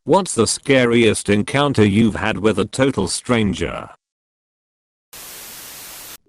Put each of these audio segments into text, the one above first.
What's the scariest encounter you've had with a total stranger?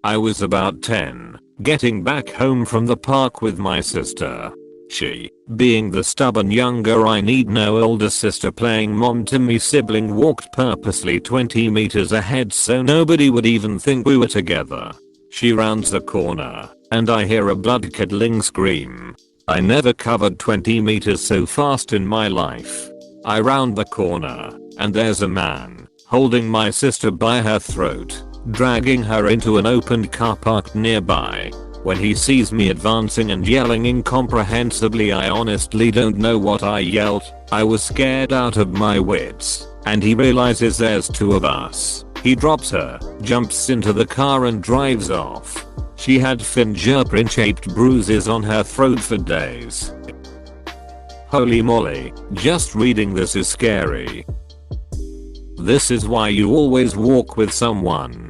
I was about 10, getting back home from the park with my sister. She, being the stubborn younger I need know older sister playing mom to me sibling, walked purposely 20 meters ahead so nobody would even think we were together. She rounds the corner, and I hear a blood-curdling scream. I never covered 20 meters so fast in my life. I round the corner, and there's a man, holding my sister by her throat, dragging her into an opened car parked nearby. When he sees me advancing and yelling incomprehensibly, I honestly don't know what I yelled. I was scared out of my wits, and he realizes there's two of us. He drops her, jumps into the car and drives off. She had fingerprint-shaped bruises on her throat for days. Holy moly, just reading this is scary. This is why you always walk with someone.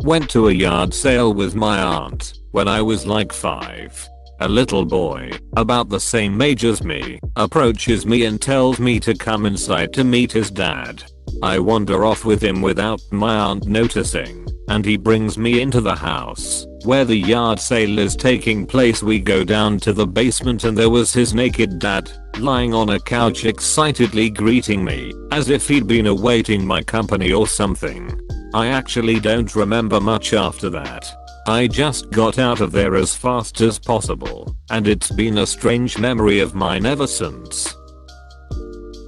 Went to a yard sale with my aunt when I was like 5. A little boy, about the same age as me, approaches me and tells me to come inside to meet his dad. I wander off with him without my aunt noticing, and he brings me into the house where the yard sale is taking place. We go down to the basement and there was his naked dad, lying on a couch excitedly greeting me, as if he'd been awaiting my company or something. I actually don't remember much after that. I just got out of there as fast as possible, and it's been a strange memory of mine ever since.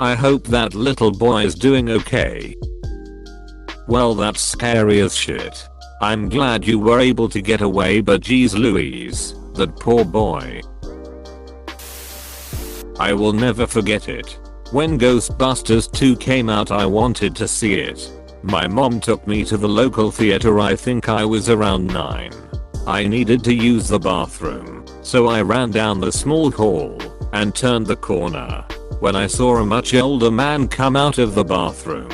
I hope that little boy is doing okay. Well, that's scary as shit. I'm glad you were able to get away, but geez Louise, that poor boy. I will never forget it. When Ghostbusters 2 came out, I wanted to see it. My mom took me to the local theater. I think I was around 9. I needed to use the bathroom, so I ran down the small hall and turned the corner when I saw a much older man come out of the bathroom.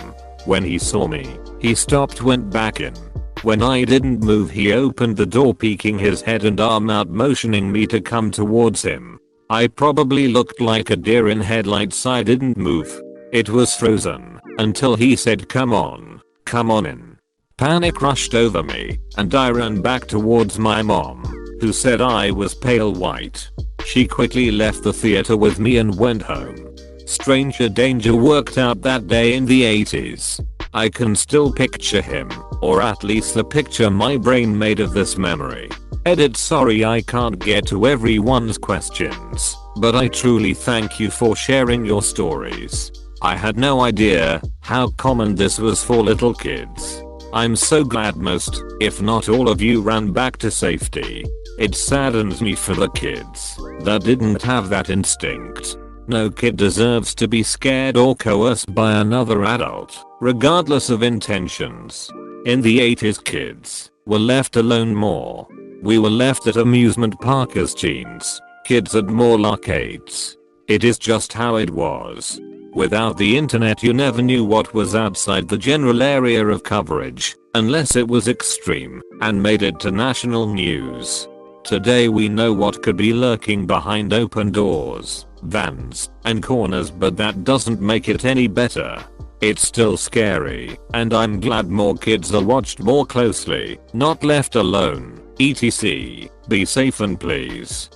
When he saw me, he stopped, went back in. When I didn't move, he opened the door, peeking his head and arm out, motioning me to come towards him. I probably looked like a deer in headlights. I didn't move. It was frozen until he said, come on in. Panic rushed over me, and I ran back towards my mom, who said I was pale white. She quickly left the theater with me and went home. Stranger danger worked out that day in the 80s. I can still picture him, or at least the picture my brain made of this memory. Edit. Sorry I can't get to everyone's questions, but I truly thank you for sharing your stories. I had no idea how common this was for little kids. I'm so glad most, if not all of you ran back to safety. It saddens me for the kids that didn't have that instinct. No kid deserves to be scared or coerced by another adult, regardless of intentions. In the 80s, kids were left alone more. We were left at amusement park as teens, kids at mall arcades. It is just how it was. Without the internet, you never knew what was outside the general area of coverage, unless it was extreme and made it to national news. Today we know what could be lurking behind open doors, vans, and corners, but that doesn't make it any better. It's still scary, and I'm glad more kids are watched more closely, not left alone, etc. Be safe and please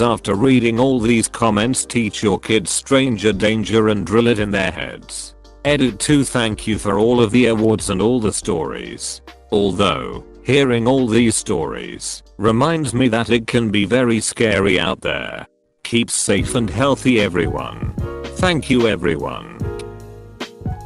after reading all these comments, teach your kids stranger danger and drill it in their heads. Edit. 2. Thank you for all of the awards and all the stories. Although, hearing all these stories reminds me that it can be very scary out there. Keep safe and healthy, everyone. Thank you, everyone.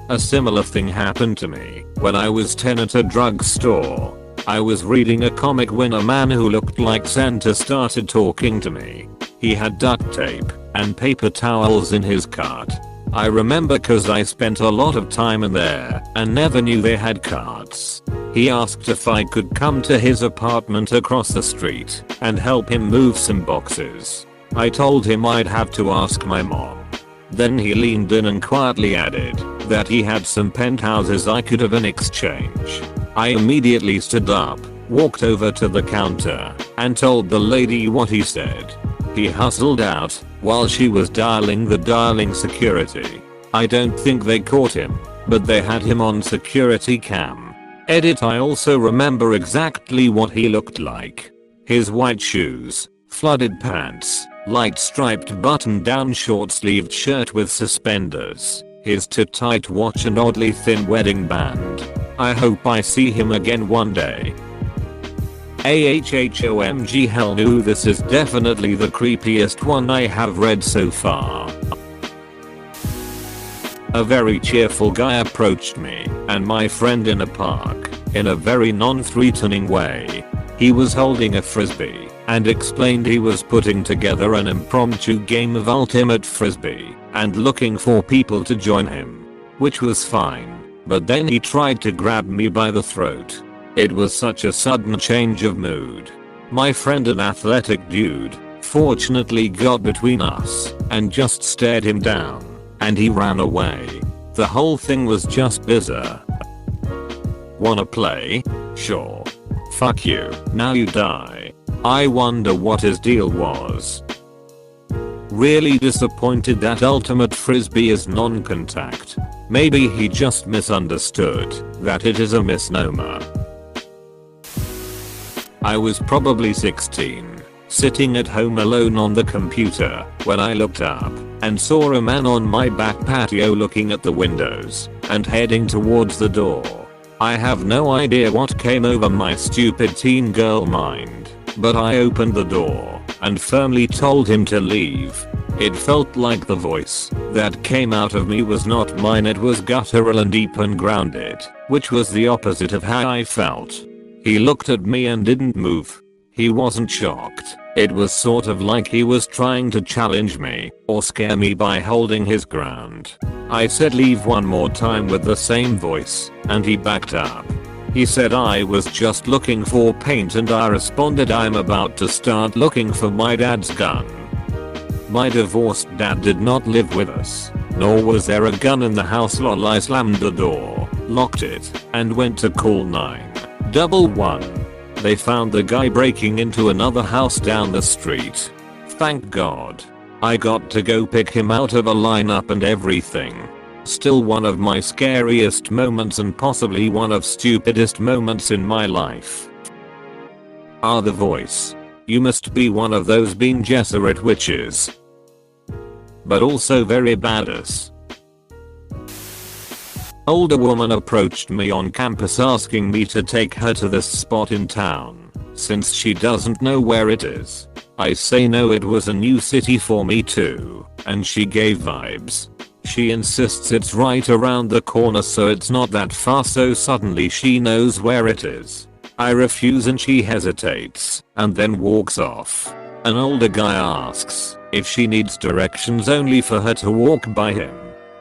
A similar thing happened to me when I was 10 at a drugstore. I was reading a comic when a man who looked like Santa started talking to me. He had duct tape and paper towels in his cart. I remember cause I spent a lot of time in there and never knew they had carts. He asked if I could come to his apartment across the street and help him move some boxes. I told him I'd have to ask my mom. Then he leaned in and quietly added that he had some penthouses I could have in exchange. I immediately stood up, walked over to the counter, and told the lady what he said. He hustled out while she was dialing the dialing security. I don't think they caught him, but they had him on security cam. Edit. I also remember exactly what he looked like. His white shoes, flooded pants, light striped button down short sleeved shirt with suspenders, his too tight watch and oddly thin wedding band. I hope I see him again one day. AHHOMG, hell no, this is definitely the creepiest one I have read so far. A very cheerful guy approached me and my friend in a park in a very non-threatening way. He was holding a frisbee and explained he was putting together an impromptu game of ultimate frisbee and looking for people to join him, which was fine, but then he tried to grab me by the throat. It was such a sudden change of mood. My friend, an athletic dude, fortunately got between us and just stared him down, and he ran away. The whole thing was just bizarre. Wanna play? Sure. Fuck you, now you die. I wonder what his deal was. Really disappointed that ultimate frisbee is non-contact. Maybe he just misunderstood that it is a misnomer. I was probably 16, sitting at home alone on the computer, when I looked up and saw a man on my back patio looking at the windows and heading towards the door. I have no idea what came over my stupid teen girl mind, but I opened the door and firmly told him to leave. It felt like the voice that came out of me was not mine, it was guttural and deep and grounded, which was the opposite of how I felt. He looked at me and didn't move. He wasn't shocked. It was sort of like he was trying to challenge me or scare me by holding his ground. I said leave one more time with the same voice, and he backed up. He said I was just looking for paint, and I responded I'm about to start looking for my dad's gun. My divorced dad did not live with us, nor was there a gun in the house. Lol. I slammed the door, locked it, and went to call 911. They found the guy breaking into another house down the street. Thank God. I got to go pick him out of a lineup and everything. Still one of my scariest moments and possibly one of stupidest moments in my life. The voice. You must be one of those Bene Gesserit witches. But also very badass. Older woman approached me on campus asking me to take her to this spot in town, since she doesn't know where it is. I say no, it was a new city for me too, and she gave vibes. She insists it's right around the corner, so it's not that far, so suddenly she knows where it is. I refuse and she hesitates, and then walks off. An older guy asks if she needs directions only for her to walk by him.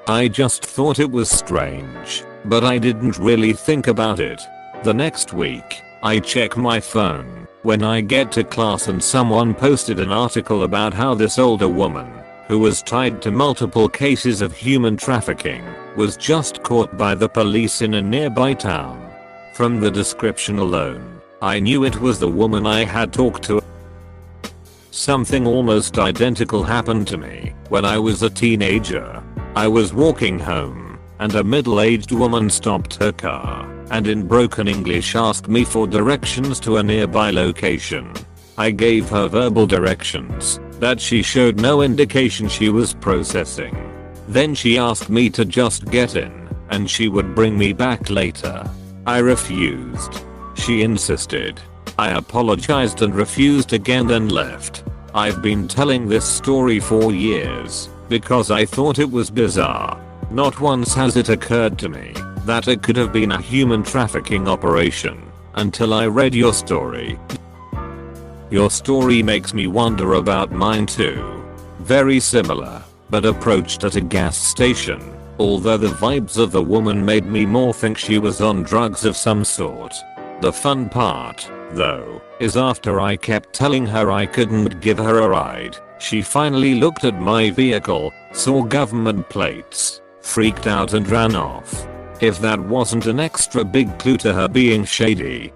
I just thought it was strange, but I didn't really think about it. The next week, I check my phone when I get to class and someone posted an article about how this older woman, who was tied to multiple cases of human trafficking, was just caught by the police in a nearby town. From the description alone, I knew it was the woman I had talked to. Something almost identical happened to me when I was a teenager. I was walking home, and a middle-aged woman stopped her car, and in broken English asked me for directions to a nearby location. I gave her verbal directions that she showed no indication she was processing. Then she asked me to just get in, and she would bring me back later. I refused. She insisted. I apologized and refused again, then left. I've been telling this story for years because I thought it was bizarre. Not once has it occurred to me that it could have been a human trafficking operation until I read your story. Your story makes me wonder about mine too. Very similar, but approached at a gas station, although the vibes of the woman made me more think she was on drugs of some sort. The fun part, though, is after I kept telling her I couldn't give her a ride, she finally looked at my vehicle, saw government plates, freaked out and ran off. If that wasn't an extra big clue to her being shady,